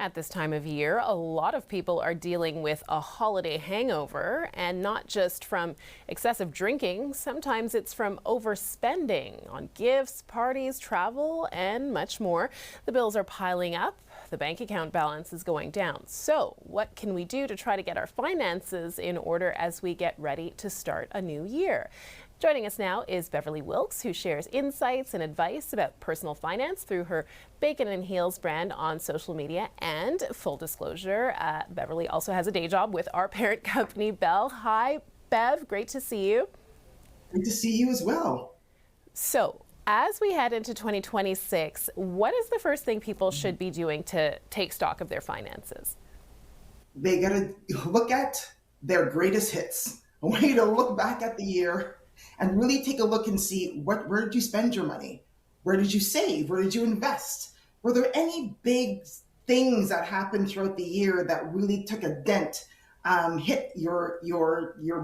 At this time of year, a lot of people are dealing with a holiday hangover, and not just from excessive drinking. Sometimes it's from overspending on gifts, parties, travel, and much more. The bills are piling up. The bank account balance is going down. So, what can we do to try to get our finances in order as we get ready to start a new year? Joining us now is Beverly Wilks, who shares insights and advice about personal finance through her Bacon and Heels brand on social media. And full disclosure, Beverly also has a day job with our parent company, Bell. Hi, Bev. Great to see you. Good to see you as well. So, as we head into 2026, what is the first thing people should be doing to take stock of their finances? They got to look at their greatest hits. I want you to look back at the year and really take a look and see where did you spend your money? Where did you save? Where did you invest? Were there any big things that happened throughout the year that really took a dent, hit your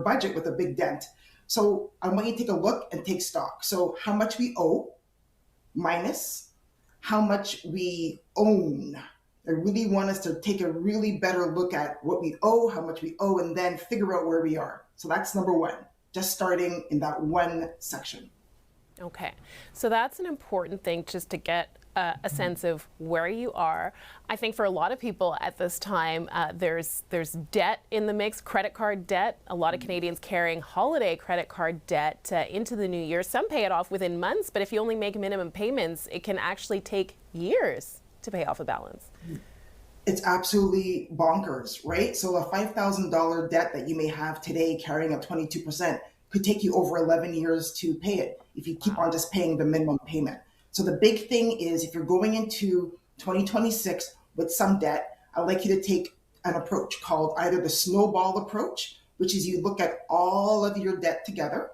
budget with a big dent? So I want you to take a look and take stock. So how much we owe minus how much we own. I really want us to take a really better look at what we owe, how much we owe, and then figure out where we are. So that's number one, just starting in that one section. Okay, so that's an important thing, just to get a sense of where you are. I think for a lot of people at this time, there's debt in the mix, credit card debt. A lot of Canadians carrying holiday credit card debt into the new year. Some pay it off within months, but if you only make minimum payments, it can actually take years to pay off a balance. It's absolutely bonkers, right? So a $5,000 debt that you may have today carrying at 22% could take you over 11 years to pay it if you keep on just paying the minimum payment. So the big thing is, if you're going into 2026 with some debt, I'd like you to take an approach called either the snowball approach, which is you look at all of your debt together,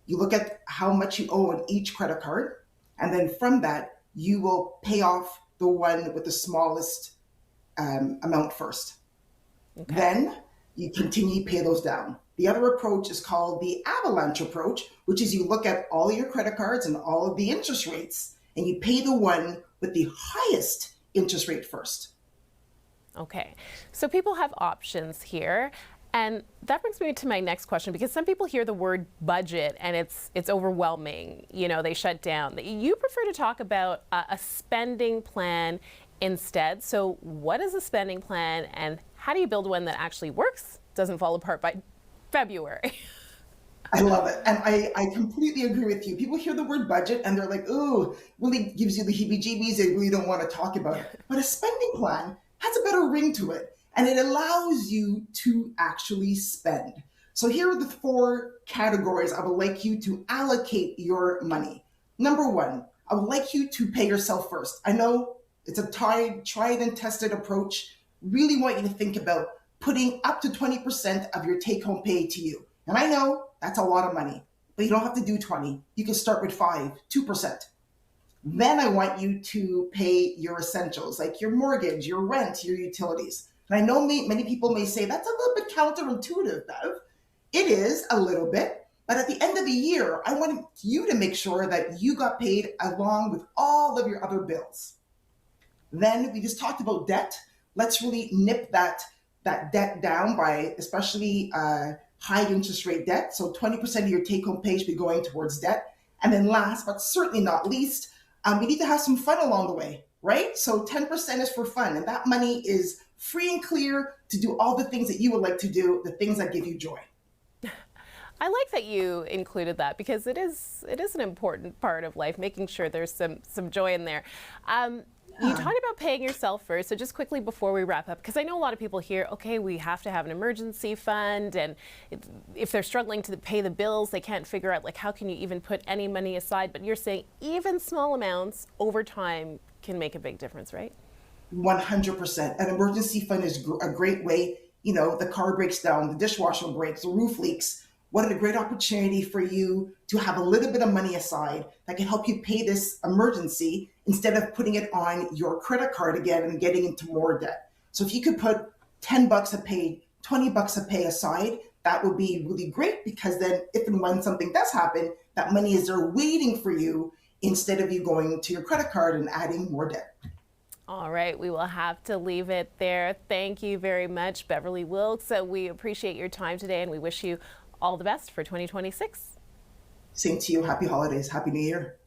you look at how much you owe on each credit card, and then from that, you will pay off the one with the smallest amount first. Okay. Then you continue to pay those down. The other approach is called the avalanche approach, which is you look at all of your credit cards and all of the interest rates, and you pay the one with the highest interest rate first. Okay, so people have options here. And that brings me to my next question, because some people hear the word budget and it's overwhelming. You know, they shut down. You prefer to talk about a spending plan instead. So what is a spending plan, and how do you build one that actually works, doesn't fall apart by February? I love it. And I completely agree with you. People hear the word budget and they're like, ooh, really gives you the heebie-jeebies. They really don't want to talk about it. But a spending plan has a better ring to it, and it allows you to actually spend. So here are the four categories I would like you to allocate your money. Number one, I would like you to pay yourself first. I know it's a tried and tested approach. Really want you to think about putting up to 20% of your take-home pay to you. And I know that's a lot of money, but you don't have to do 20. You can start with 2%. Then I want you to pay your essentials, like your mortgage, your rent, your utilities. And I know many people may say that's a little bit counterintuitive, Bev. It is a little bit, but at the end of the year, I want you to make sure that you got paid along with all of your other bills. Then we just talked about debt. Let's really nip that debt down by especially high interest rate debt. So 20% of your take-home pay should be going towards debt. And then last, but certainly not least, we need to have some fun along the way, right? So 10% is for fun, and that money is free and clear to do all the things that you would like to do, the things that give you joy. I like that you included that, because it is an important part of life, making sure there's some joy in there. You talked about paying yourself first. So just quickly before we wrap up, because I know a lot of people hear, okay, we have to have an emergency fund, and if they're struggling to pay the bills, they can't figure out, like, how can you even put any money aside? But you're saying even small amounts over time can make a big difference, right? 100%. An emergency fund is a great way. You know, the car breaks down, the dishwasher breaks, the roof leaks. What a great opportunity for you to have a little bit of money aside that can help you pay this emergency instead of putting it on your credit card again and getting into more debt. So if you could put $10 a pay, $20 a pay aside, that would be really great, because then if and when something does happen, that money is there waiting for you instead of you going to your credit card and adding more debt. All right, we will have to leave it there. Thank you very much, Beverly Wilks. We appreciate your time today and we wish you all the best for 2026. Same to you. Happy holidays. Happy New Year.